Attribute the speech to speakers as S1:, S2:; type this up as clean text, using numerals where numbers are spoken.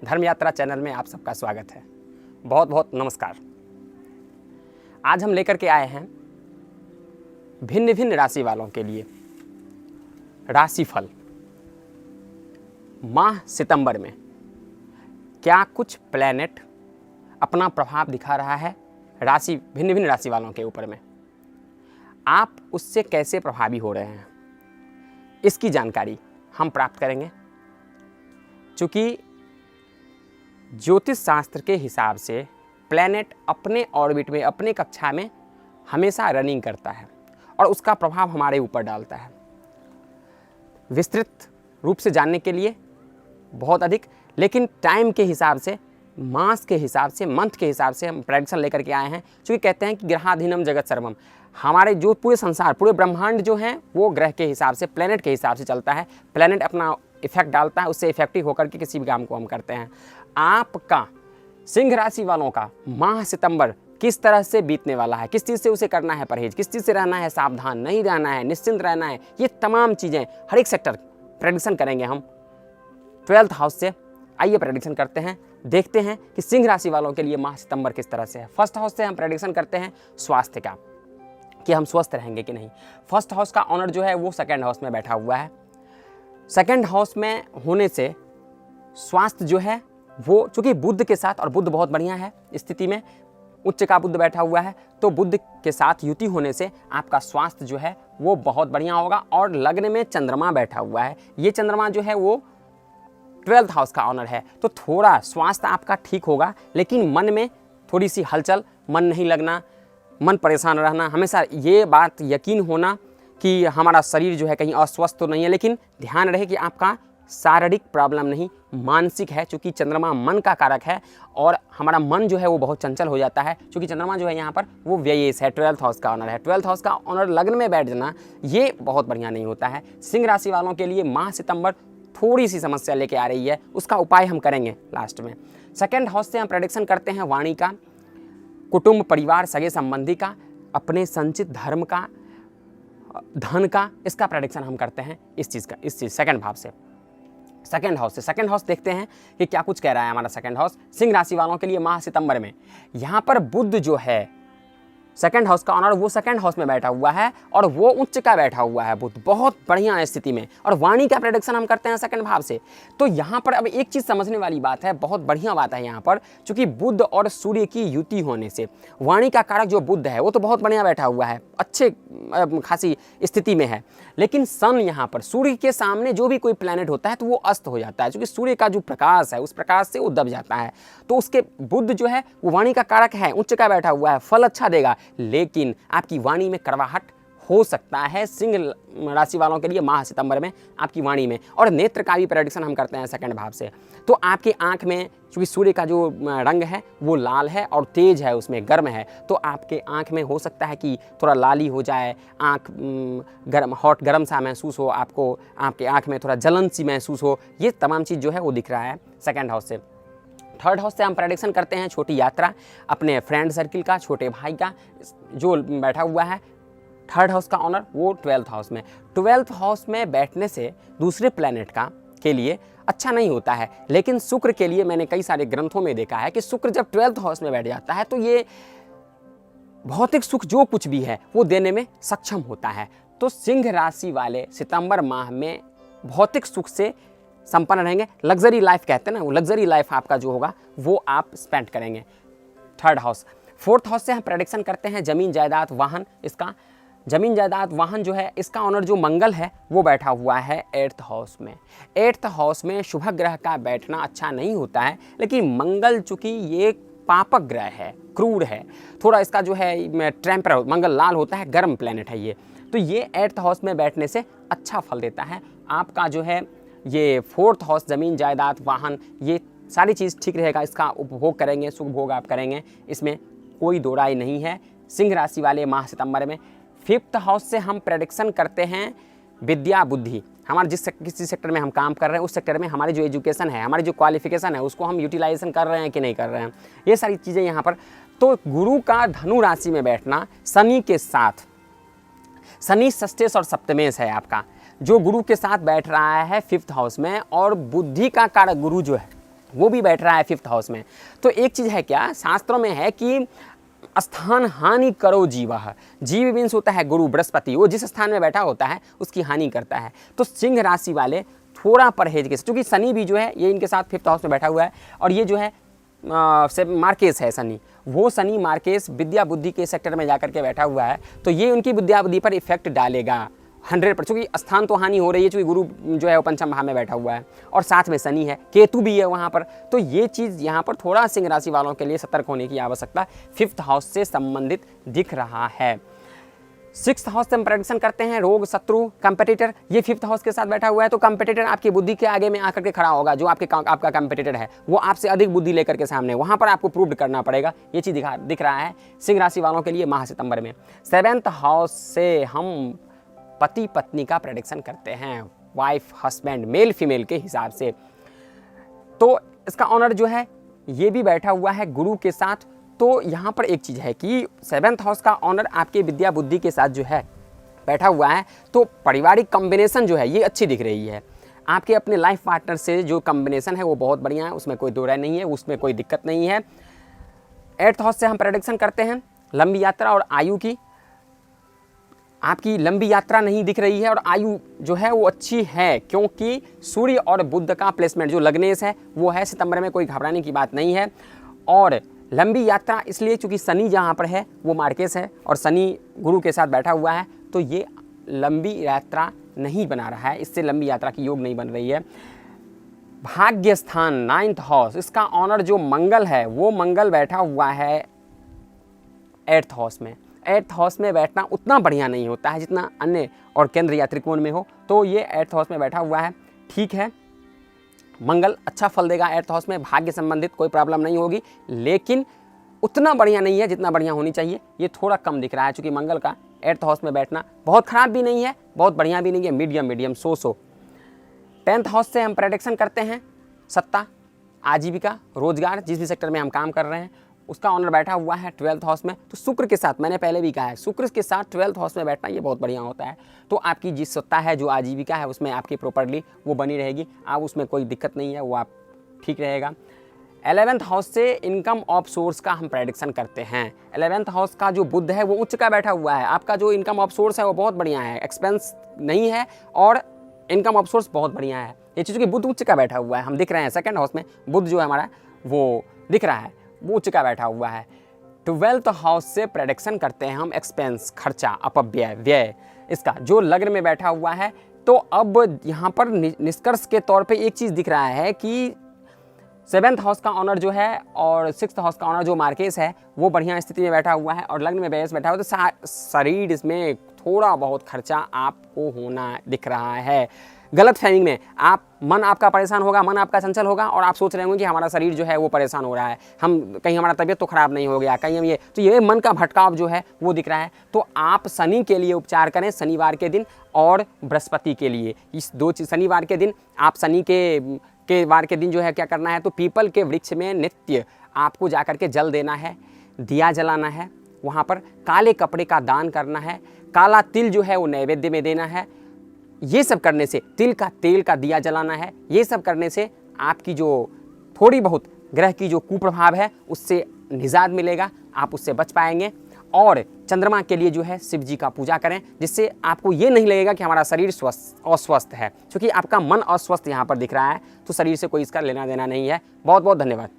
S1: धर्म यात्रा चैनल में आप सबका स्वागत है। बहुत बहुत नमस्कार। आज हम लेकर के आए हैं भिन्न भिन्न राशि वालों के लिए राशिफल। माह सितंबर में क्या कुछ प्लैनेट अपना प्रभाव दिखा रहा है भिन्न भिन्न राशि वालों के ऊपर में, आप उससे कैसे प्रभावी हो रहे हैं, इसकी जानकारी हम प्राप्त करेंगे। चूँकि ज्योतिष शास्त्र के हिसाब से प्लैनेट अपने ऑर्बिट में, अपने कक्षा में हमेशा रनिंग करता है और उसका प्रभाव हमारे ऊपर डालता है। विस्तृत रूप से जानने के लिए बहुत अधिक, लेकिन टाइम के हिसाब से, मास के हिसाब से, मंथ के हिसाब से हम प्रेडिक्शन लेकर के आए हैं। क्योंकि कहते हैं कि ग्रहाधीनम जगत सर्वम, हमारे जो पूरे संसार, पूरे ब्रह्मांड जो है वो ग्रह के हिसाब से, प्लैनेट के हिसाब से चलता है। प्लैनेट अपना इफेक्ट डालता है, उससे इफेक्टिव होकर के किसी भी काम को हम करते हैं। आपका सिंह राशि वालों का माह सितंबर किस तरह से बीतने वाला है, किस चीज़ से उसे करना है परहेज, किस चीज़ से रहना है सावधान, नहीं रहना है, निश्चिंत रहना है, ये तमाम चीज़ें हर एक सेक्टर प्रेडिक्शन करेंगे हम 12th हाउस से। आइए प्रेडिक्शन करते हैं, देखते हैं कि सिंह राशि वालों के लिए माह सितंबर किस तरह से है। फर्स्ट हाउस से हम प्रेडिक्शन करते हैं स्वास्थ्य का, कि हम स्वस्थ रहेंगे कि नहीं। फर्स्ट हाउस का ऑनर जो है वो सेकंड हाउस में बैठा हुआ है। सेकंड हाउस में होने से स्वास्थ्य जो है वो, चूँकि बुध के साथ, और बुध बहुत बढ़िया है स्थिति में, उच्च का बुध बैठा हुआ है, तो बुध के साथ युति होने से आपका स्वास्थ्य जो है वो बहुत बढ़िया होगा। और लग्न में चंद्रमा बैठा हुआ है, ये चंद्रमा जो है वो 12th हाउस का ऑनर है, तो थोड़ा स्वास्थ्य आपका ठीक होगा, लेकिन मन में थोड़ी सी हलचल, मन नहीं लगना, मन परेशान रहना, हमेशा ये बात यकीन होना कि हमारा शरीर जो है कहीं अस्वस्थ तो नहीं है। लेकिन ध्यान रहे कि आपका शारीरिक प्रॉब्लम नहीं, मानसिक है, क्योंकि चंद्रमा मन का कारक है और हमारा मन जो है वो बहुत चंचल हो जाता है। क्योंकि चंद्रमा जो है यहाँ पर वो व्ययेश है, 12th हाउस का ऑनर है। 12th हाउस का ऑनर लग्न में बैठ जाना ये बहुत बढ़िया नहीं होता है। सिंह राशि वालों के लिए माह सितंबर थोड़ी सी समस्या लेके आ रही है, उसका उपाय हम करेंगे लास्ट में। सेकेंड हाउस से हम प्रेडिक्शन करते हैं वाणी का, कुटुंब, परिवार, सगे संबंधी का, अपने संचित धर्म का, धन का, इसका प्रेडिक्शन हम करते हैं इस चीज़ सेकंड भाव से, सेकंड हाउस से। सेकंड हाउस देखते हैं कि क्या कुछ कह रहा है हमारा सेकंड हाउस सिंह राशि वालों के लिए माह सितंबर में। यहाँ पर बुध जो है सेकंड हाउस का ऑनर, वो सेकंड हाउस में बैठा हुआ है और वो उच्च का बैठा हुआ है बुध, बहुत बढ़िया स्थिति में। और वाणी का प्रेडिक्शन हम करते हैं सेकंड भाव से। तो यहाँ पर अब एक चीज़ समझने वाली बात है, बहुत बढ़िया बात है यहाँ पर, क्योंकि बुध और सूर्य की युति होने से वाणी का कारक जो बुध है वो तो बहुत बढ़िया बैठा हुआ है, अच्छे खासी स्थिति में है। लेकिन सन यहाँ पर सूर्य के सामने जो भी कोई प्लैनेट होता है तो वो अस्त हो जाता है, क्योंकि सूर्य का जो प्रकाश है उस प्रकाश से वो दब जाता है। तो उसके बुध जो है वो वाणी का कारक है, उच्च का बैठा हुआ है, फल अच्छा देगा, लेकिन आपकी वाणी में कड़वाहट हो सकता है सिंह राशि वालों के लिए माह सितंबर में आपकी वाणी में। और नेत्र का भी प्रेडिक्शन हम करते हैं सेकंड भाव से। तो आपकी आंख में, क्योंकि सूर्य का जो रंग है वो लाल है और तेज है, उसमें गर्म है, तो आपके आंख में हो सकता है कि थोड़ा लाली हो जाए, आंख गर्म, हॉट गर्म सा महसूस हो आपको, आपके आंख में थोड़ा जलन सी महसूस हो, ये तमाम चीज़ जो है वो दिख रहा है सेकेंड हाउस से। थर्ड हाउस से हम प्रेडिक्शन करते हैं छोटी यात्रा, अपने फ्रेंड सर्किल का, छोटे भाई का, जो बैठा हुआ है थर्ड हाउस का ऑनर वो 12th हाउस में। 12th हाउस में बैठने से दूसरे प्लैनेट का के लिए अच्छा नहीं होता है, लेकिन शुक्र के लिए मैंने कई सारे ग्रंथों में देखा है कि शुक्र जब 12th हाउस में बैठ जाता है तो ये भौतिक सुख जो कुछ भी है वो देने में सक्षम होता है। तो सिंह राशि वाले सितंबर माह में भौतिक सुख से संपन्न रहेंगे, लग्जरी लाइफ कहते हैं ना, वो लग्जरी लाइफ आपका जो होगा वो आप स्पेंड करेंगे थर्ड हाउस। फोर्थ हाउस से हम प्रेडिक्शन करते हैं जमीन जायदाद वाहन, इसका जमीन जायदाद वाहन जो है इसका ऑनर जो मंगल है वो बैठा हुआ है 8th हाउस में। 8th हाउस में शुभ ग्रह का बैठना अच्छा नहीं होता है, लेकिन मंगल चूंकि ये पापक ग्रह है, क्रूर है, थोड़ा इसका जो है टेम्पर, मंगल लाल होता है, गर्म प्लैनेट है ये, तो ये 8th हाउस में बैठने से अच्छा फल देता है। आपका जो है ये 4th हाउस जमीन जायदाद वाहन, ये सारी चीज़ ठीक रहेगा, इसका उपभोग करेंगे, सुख भोग आप करेंगे, इसमें कोई दो राय नहीं है सिंह राशि वाले माह सितंबर में। 5th हाउस से हम प्रेडिक्शन करते हैं विद्या बुद्धि, हमारे किसी सेक्टर में हम काम कर रहे हैं उस सेक्टर में हमारी जो एजुकेशन है, हमारी जो क्वालिफिकेशन है उसको हम यूटिलाइजेशन कर रहे हैं कि नहीं कर रहे हैं, ये सारी चीज़ें यहाँ पर। तो गुरु का धनु राशि में बैठना शनि के साथ, शनि षष्ठेश और सप्तमेश है आपका, जो गुरु के साथ बैठ रहा है 5th हाउस में, और बुद्धि का कारक गुरु जो है वो भी बैठ रहा है 5th हाउस में। तो एक चीज़ है क्या, शास्त्रों में है कि स्थान हानि करो जीवः, जीव मीन्स होता है गुरु बृहस्पति, वो जिस स्थान में बैठा होता है उसकी हानि करता है। तो सिंह राशि वाले थोड़ा परहेज के, क्योंकि शनि भी जो है ये इनके साथ 5th हाउस में बैठा हुआ है, और ये जो है मार्केस है शनि, वो शनि मार्केस विद्या बुद्धि के सेक्टर में जाकर के बैठा हुआ है, तो ये उनकी विद्या बुद्धि पर इफेक्ट डालेगा 100%, क्योंकि स्थान तो हानि हो रही है, क्योंकि गुरु जो है वो पंचम भाव में बैठा हुआ है और साथ में शनि है, केतु भी है वहाँ पर। तो ये चीज़ यहाँ पर थोड़ा सिंह राशि वालों के लिए सतर्क होने की आवश्यकता 5th हाउस से संबंधित दिख रहा है। 6th हाउस से हम प्रेडिक्शन करते हैं रोग, शत्रु, कंपेटिटर, ये 5th हाउस के साथ बैठा हुआ है। तो कंपेटिटर आपकी बुद्धि के आगे में आकर के खड़ा होगा, जो आपका कंपेटिटर है वो आपसे अधिक बुद्धि लेकर के सामने, वहाँ पर आपको प्रूव करना पड़ेगा। ये चीज़ दिख रहा है सिंह राशि वालों के लिए माह सितंबर में। 7th हाउस से हम पति पत्नी का प्रेडिक्शन करते हैं, वाइफ हस्बैंड, मेल फीमेल के हिसाब से। तो इसका ऑनर जो है ये भी बैठा हुआ है गुरु के साथ। तो यहाँ पर एक चीज़ है कि 7th हाउस का ऑनर आपके विद्या बुद्धि के साथ जो है बैठा हुआ है, तो पारिवारिक कॉम्बिनेशन जो है ये अच्छी दिख रही है। आपके अपने लाइफ पार्टनर से जो कॉम्बिनेशन है वो बहुत बढ़िया है, उसमें कोई दो राय नहीं है, उसमें कोई दिक्कत नहीं है। 8th हाउस से हम प्रेडिक्शन करते हैं लंबी यात्रा और आयु की। आपकी लंबी यात्रा नहीं दिख रही है और आयु जो है वो अच्छी है, क्योंकि सूर्य और बुध का प्लेसमेंट जो लग्नेश है वो है सितंबर में, कोई घबराने की बात नहीं है। और लंबी यात्रा इसलिए क्योंकि शनि जहाँ पर है वो मार्केस है और शनि गुरु के साथ बैठा हुआ है, तो ये लंबी यात्रा नहीं बना रहा है, इससे लंबी यात्रा की योग नहीं बन रही है। भाग्य स्थान 9th हाउस, इसका ऑनर जो मंगल है वो मंगल बैठा हुआ है 8th हाउस में। 8th हाउस में बैठना उतना बढ़िया नहीं होता है जितना अन्य और केंद्र या त्रिकोण में हो, तो ये 8th हाउस में बैठा हुआ है, ठीक है। मंगल अच्छा फल देगा 8th हाउस में, भाग्य संबंधित कोई प्रॉब्लम नहीं होगी, लेकिन उतना बढ़िया नहीं है जितना बढ़िया होनी चाहिए, ये थोड़ा कम दिख रहा है। चूँकि मंगल का 8th हाउस में बैठना बहुत ख़राब भी नहीं है, बहुत बढ़िया भी नहीं है, मीडियम सो। 10th हाउस से हम प्रेडिक्शन करते हैं सत्ता, आजीविका, रोजगार, जिस भी सेक्टर में हम काम कर रहे हैं उसका ऑनर बैठा हुआ है 12th हाउस में। तो शुक्र के साथ, मैंने पहले भी कहा है, शुक्र के साथ 12th हाउस में बैठना ये बहुत बढ़िया होता है। तो आपकी जिस सत्ता है, जो आजीविका है, उसमें आपकी प्रॉपर्ली वो बनी रहेगी, आप उसमें कोई दिक्कत नहीं है, वो आप ठीक रहेगा। 11th हाउस से इनकम ऑफ सोर्स का हम प्रेडिक्शन करते हैं। 11th हाउस का जो बुध है वो उच्च का बैठा हुआ है, आपका जो इनकम ऑफ सोर्स है वो बहुत बढ़िया है, एक्सपेंस नहीं है और इनकम ऑफ सोर्स बहुत बढ़िया है। ये चीज़ कि बुध उच्च का बैठा हुआ है, हम दिख रहे हैं 2nd हाउस में बुध जो है हमारा वो दिख रहा है, वो उच्च का बैठा हुआ है। 12th हाउस से प्रेडिक्शन करते हैं हम एक्सपेंस, खर्चा, अपव्यय, व्यय, इसका जो लग्न में बैठा हुआ है। तो अब यहाँ पर निष्कर्ष के तौर पे एक चीज़ दिख रहा है कि 7th हाउस का ऑनर जो है और 6th हाउस का ऑनर जो मार्केस है वो बढ़िया स्थिति में बैठा हुआ है और लग्न में व्यय बैठा हुआ है, तो शरीर इसमें थोड़ा बहुत खर्चा आपको होना दिख रहा है। गलत फहमी में आप, मन आपका परेशान होगा, मन आपका चंचल होगा और आप सोच रहे होंगे कि हमारा शरीर जो है वो परेशान हो रहा है, हम कहीं हमारा तबीयत तो ख़राब नहीं हो गया, कहीं हम ये, तो ये मन का भटकाव जो है वो दिख रहा है। तो आप शनि के लिए उपचार करें शनिवार के दिन और बृहस्पति के लिए, इस दो चीज़। शनिवार के दिन आप शनि के वार के दिन जो है क्या करना है, तो पीपल के वृक्ष में नित्य आपको जाकर के जल देना है, दिया जलाना है, वहाँ पर काले कपड़े का दान करना है, काला तिल जो है वो नैवेद्य में देना है। ये सब करने से, तिल का तेल का दिया जलाना है, ये सब करने से आपकी जो थोड़ी बहुत ग्रह की जो कुप्रभाव है उससे निजात मिलेगा, आप उससे बच पाएंगे। और चंद्रमा के लिए जो है शिव जी का पूजा करें, जिससे आपको ये नहीं लगेगा कि हमारा शरीर अस्वस्थ है, क्योंकि आपका मन अस्वस्थ यहाँ पर दिख रहा है, तो शरीर से कोई इसका लेना देना नहीं है। बहुत बहुत धन्यवाद।